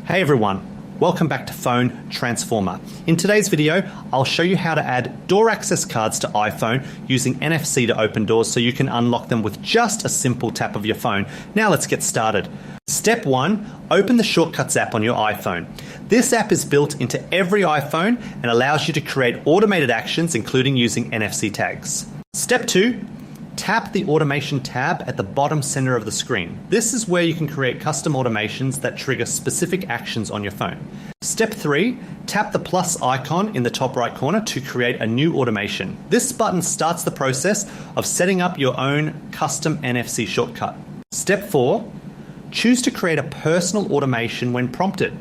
Hey everyone, welcome back to Phone Transformer. In today's video, I'll show you how to add door access cards to iPhone using NFC to open doors so you can unlock them with just a simple tap of your phone. Now let's get started. Step 1, open the Shortcuts app on your iPhone. This app is built into every iPhone and allows you to create automated actions, including using NFC tags. Step 2, tap the Automation tab at the bottom center of the screen. This is where you can create custom automations that trigger specific actions on your phone. Step 3, tap the plus icon in the top right corner to create a new automation. This button starts the process of setting up your own custom NFC shortcut. Step 4, choose to create a personal automation when prompted.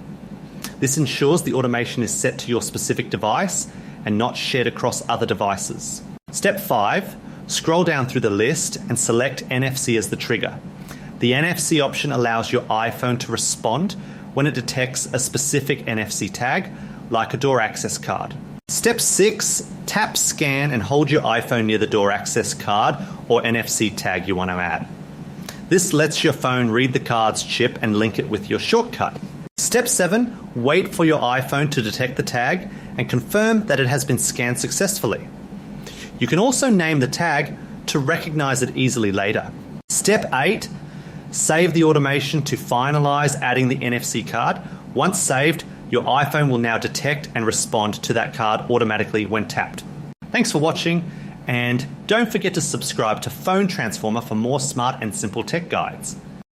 This ensures the automation is set to your specific device and not shared across other devices. Step 5, scroll down through the list and select NFC as the trigger. The NFC option allows your iPhone to respond when it detects a specific NFC tag, like a door access card. Step 6, tap scan and hold your iPhone near the door access card or NFC tag you want to add. This lets your phone read the card's chip and link it with your shortcut. Step 7, wait for your iPhone to detect the tag and confirm that it has been scanned successfully. You can also name the tag to recognize it easily later. Step 8, save the automation to finalize adding the NFC card. Once saved, your iPhone will now detect and respond to that card automatically when tapped. Thanks for watching, and don't forget to subscribe to Phone Transformer for more smart and simple tech guides.